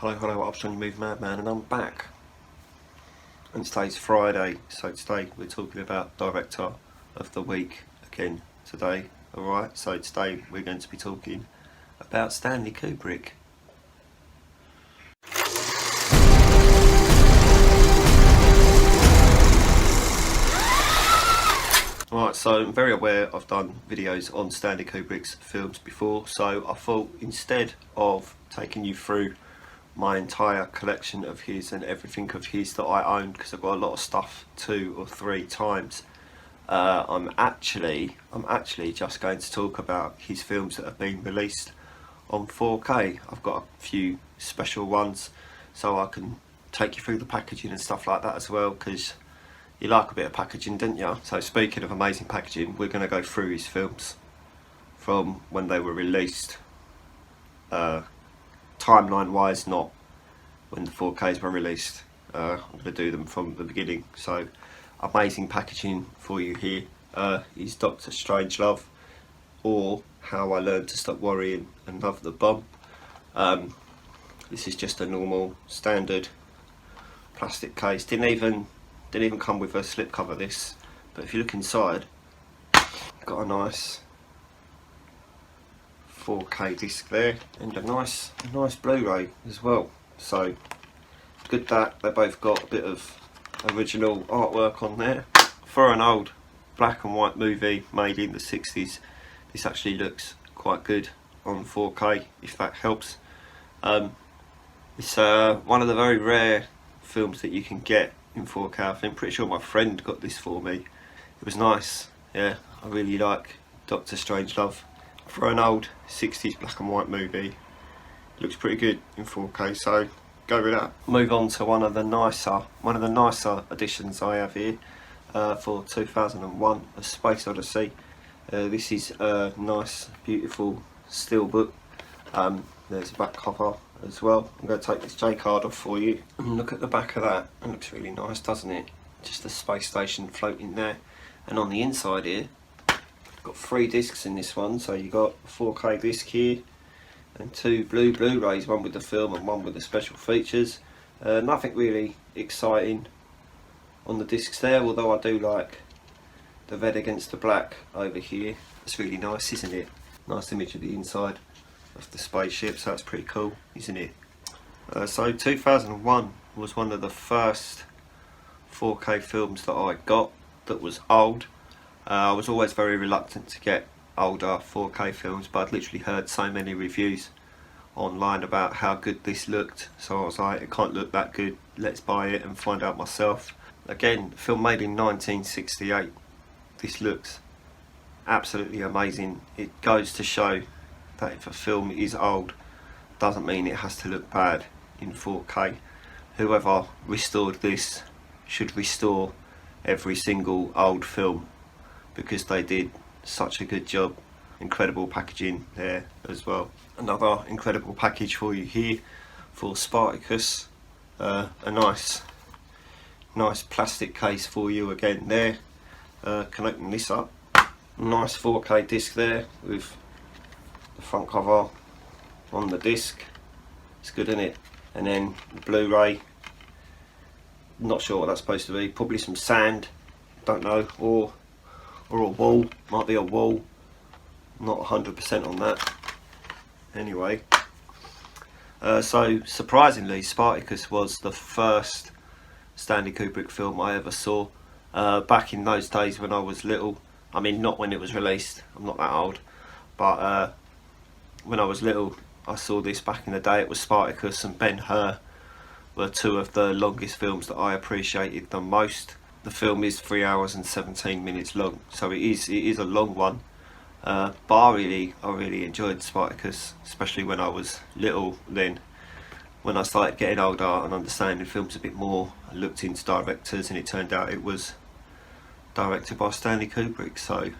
Hello, I'm MovieMadMan and I'm back. And today's Friday, so today we're talking about Director of the Week again today. Alright, so today we're going to be talking about Stanley Kubrick. Alright, so I'm very aware I've done videos on Stanley Kubrick's films before, so I thought instead of taking you through my entire collection of his and everything of his that I own, because I've got a lot of stuff 2 or 3 times, I'm actually just going to talk about his films that have been released on 4K. I've got a few special ones so I can take you through the packaging and stuff like that as well, because you like a bit of packaging, don't you? So speaking of amazing packaging, we're going to go through his films from when they were released, timeline wise, not when the 4Ks were released. I'm going to do them from the beginning. So amazing packaging for you here is Dr. Strangelove, or How I Learned to Stop Worrying and Love the Bomb. This is just a normal standard plastic case. Didn't even come with a slip cover, this, but if you look inside, got a nice 4K disc there and a nice Blu-ray as well. So good that they both got a bit of original artwork on there. For an old black and white movie made in the 60s, this actually looks quite good on 4K, if that helps. It's one of the very rare films that you can get in 4K. I think, pretty sure my friend got this for me. It was nice. Yeah, I really like Dr. Strangelove. For an old 60s black and white movie, it looks pretty good in 4K, so go with that. Move on to one of the nicer editions I have here, for 2001, A Space Odyssey. This is a nice, beautiful steelbook. There's a back cover as well. I'm going to take this J card off for you and look at the back of that. It looks really nice, doesn't it? Just a space station floating there. And on the inside here, got 3 discs in this one. So you got a 4K disc here and 2 Blu-rays, one with the film and one with the special features. Nothing really exciting on the discs there, although I do like the red against the black over here. It's really nice, isn't it? Nice image of the inside of the spaceship, so that's pretty cool, isn't it? So 2001 was one of the first 4K films that I got that was old. I was always very reluctant to get older 4K films, but I'd literally heard so many reviews online about how good this looked, so I was like, it can't look that good, let's buy it and find out myself. Again, film made in 1968. This looks absolutely amazing. It goes to show that if a film is old, doesn't mean it has to look bad in 4K. Whoever restored this should restore every single old film, because they did such a good job. Incredible packaging there as well. Another incredible package for you here for Spartacus. A nice plastic case for you again there. Can open this up. Nice 4K disc there with the front cover on the disc. It's good, isn't it? And then the Blu-ray. Not sure what that's supposed to be. Probably some sand, don't know, or a wall. Might be a wall. Not 100% on that. Anyway, so surprisingly, Spartacus was the first Stanley Kubrick film I ever saw. Back in those days when I was little. I mean, not when it was released. I'm not that old, but when I was little, I saw this back in the day. It was Spartacus and Ben-Hur were 2 of the longest films that I appreciated the most. The film is 3 hours and 17 minutes long, so it is a long one. But I really enjoyed Spartacus, especially when I was little. Then, when I started getting older and understanding films a bit more, I looked into directors, and it turned out it was directed by Stanley Kubrick. So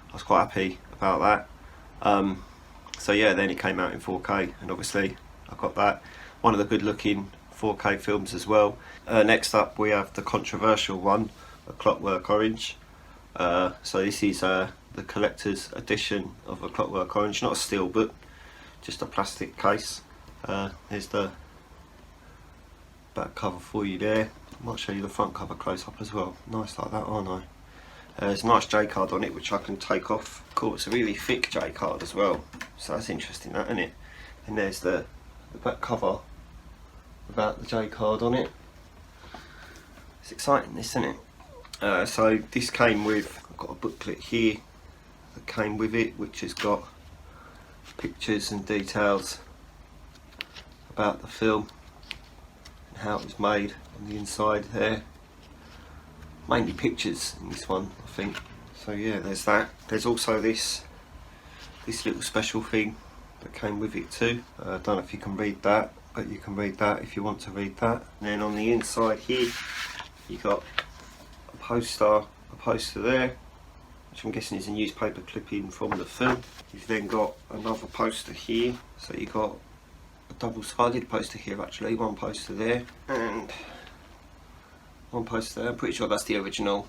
I was quite happy about that. So yeah, then it came out in 4K, and obviously I got that. One of the good-looking 4K films as well. Next up, we have the controversial one, A Clockwork Orange. So this is the collector's edition of A Clockwork Orange, not a steel book, just a plastic case. There's the back cover for you there. I might show you the front cover close up as well. Nice like that, aren't I? There's a nice J card on it which I can take off. Cool, it's a really thick J card as well, so that's interesting, that, isn't it? And there's the back cover without the J card on it. It's exciting, this, isn't it? So this came with, I've got a booklet here that came with it, which has got pictures and details about the film and how it was made on the inside there. Mainly pictures in this one, I think. So yeah, there's that. There's also this little special thing that came with it too. I don't know if you can read that, but you can read that if you want to read that. And then on the inside here, you got a poster there, which I'm guessing is a newspaper clipping from the film. You've then got another poster here, so you got a double-sided poster here actually, one poster there and one poster there. I'm pretty sure that's the original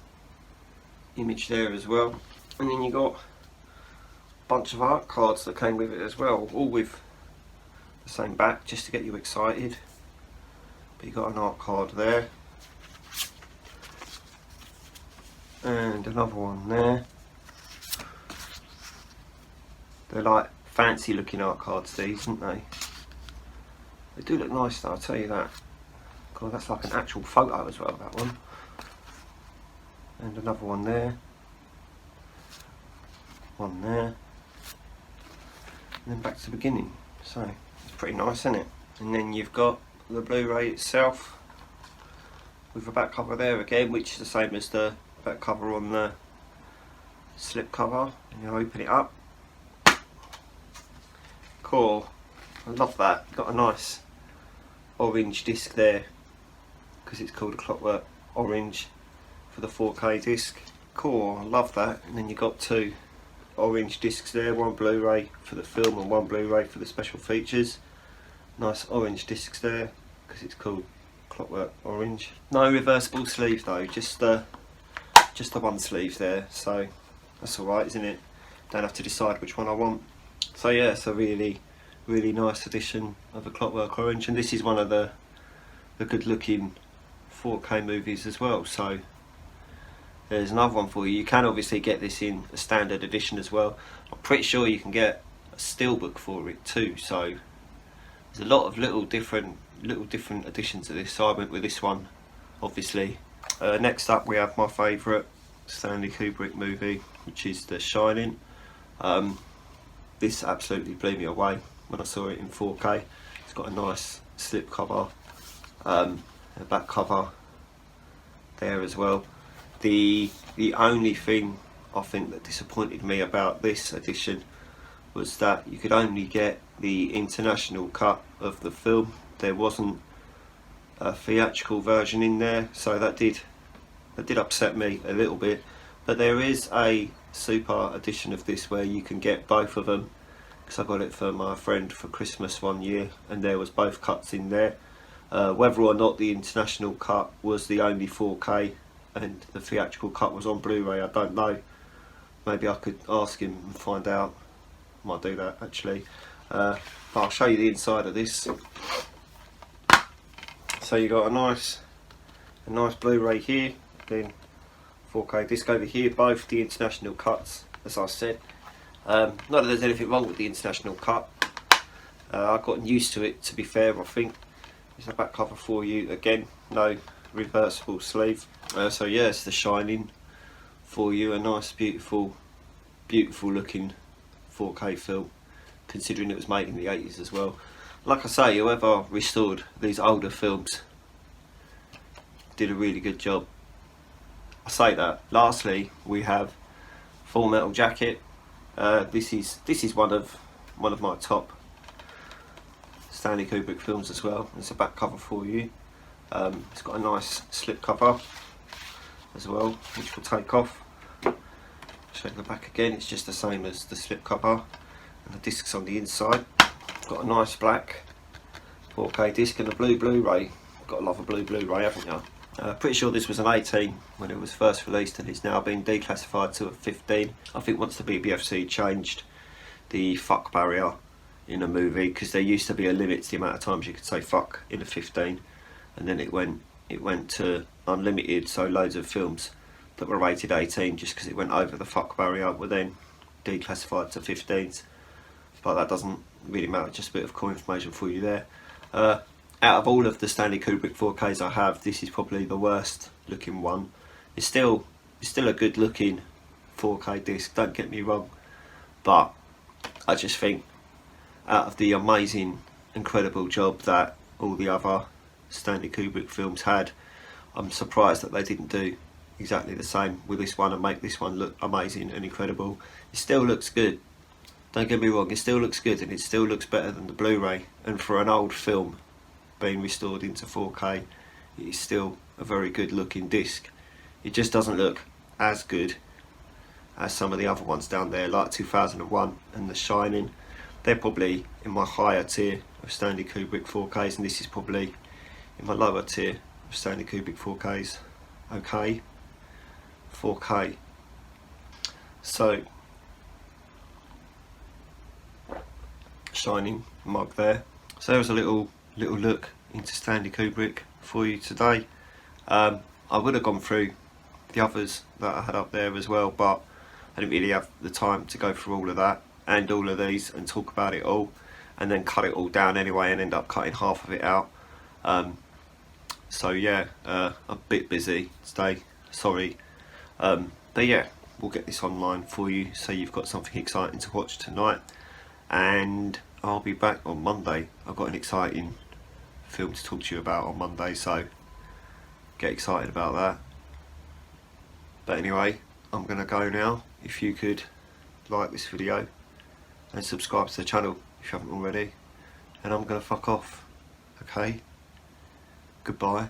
image there as well. And then you got a bunch of art cards that came with it as well, all with the same back, just to get you excited. But you got an art card there and another one there. They're like fancy looking art cards, these, aren't they? They do look nice though, I'll tell you that. God, that's like an actual photo as well, that one. And another one there. One there. And then back to the beginning. So, it's pretty nice, isn't it? And then you've got the Blu-ray itself with a back cover there again, which is the same as the back cover on the slip cover. And you open it up. Cool. I love that. Got a nice orange disc there, because it's called a Clockwork Orange for the 4K disc. Cool, I love that. And then you got two orange discs there, one Blu-ray for the film and one Blu-ray for the special features. Nice orange discs there, because it's called Clockwork Orange. No reversible sleeve though, just the one sleeve there, so that's alright, isn't it? Don't have to decide which one I want. So yeah, it's a really nice edition of a Clockwork Orange, and this is one of the good looking 4K movies as well. So there's another one for you. You can obviously get this in a standard edition as well. I'm pretty sure you can get a steelbook for it too, so there's a lot of little different editions of this. So I went with this one, obviously. Next up we have my favourite Stanley Kubrick movie, which is The Shining. This absolutely blew me away when I saw it in 4K. It's got a nice slip cover, a back cover there as well. The only thing I think that disappointed me about this edition was that you could only get the international cut of the film. There wasn't a theatrical version in there, so that did upset me a little bit. But there is a super edition of this where you can get both of them, because I got it for my friend for Christmas one year, and there was both cuts in there. Whether or not the international cut was the only 4K and the theatrical cut was on Blu-ray, I don't know. Maybe I could ask him and find out. Might do that actually. But I'll show you the inside of this. So you got a nice Blu-ray here, then 4K disc over here, both the international cuts, as I said. Not that there's anything wrong with the international cut. I've gotten used to it, to be fair. I think there's a back cover for you again, no reversible sleeve. So yeah, it's The Shining for you, a nice beautiful looking 4K film, considering it was made in the 80s as well. Like I say, whoever restored these older films did a really good job. I say that. Lastly, we have Full Metal Jacket. This is one of my top Stanley Kubrick films as well. There's a back cover for you. It's got a nice slip cover as well, which we'll take off. Show the back again. It's just the same as the slip cover, and the discs on the inside. Got a nice black 4K disc and a blue Blu-ray. Got to love a blue Blu-ray, haven't you? Pretty sure this was an 18 when it was first released, and it's now been declassified to a 15. I think once the BBFC changed the FUC barrier in a movie, because there used to be a limit to the amount of times you could say fuck in a 15, and then it went to unlimited, so loads of films that were rated 18 just because it went over the fuck barrier were then declassified to 15s, but that doesn't really matter, just a bit of core information for you there. Out of all of the Stanley Kubrick 4Ks I have, this is probably the worst looking one. It's still a good looking 4K disc, don't get me wrong, but I just think out of the amazing, incredible job that all the other Stanley Kubrick films had, I'm surprised that they didn't do exactly the same with this one and make this one look amazing and incredible. It still looks good, don't get me wrong, it still looks good, and it still looks better than the Blu-ray, and for an old film being restored into 4K, it is still a very good looking disc. It just doesn't look as good as some of the other ones down there, like 2001 and The Shining. They're probably in my higher tier of Stanley Kubrick 4Ks, and this is probably in my lower tier of Stanley Kubrick 4Ks. Okay, 4K. So, Shining mug there. So there was a little look into Stanley Kubrick for you today. I would have gone through the others that I had up there as well, but I didn't really have the time to go through all of that and all of these and talk about it all, and then cut it all down anyway and end up cutting half of it out. So yeah, a bit busy today, sorry, but yeah, we'll get this online for you so you've got something exciting to watch tonight, and I'll be back on Monday. I've got an exciting film to talk to you about on Monday, so get excited about that. But anyway, I'm gonna go now. If you could like this video and subscribe to the channel if you haven't already, and I'm gonna fuck off. Okay, goodbye.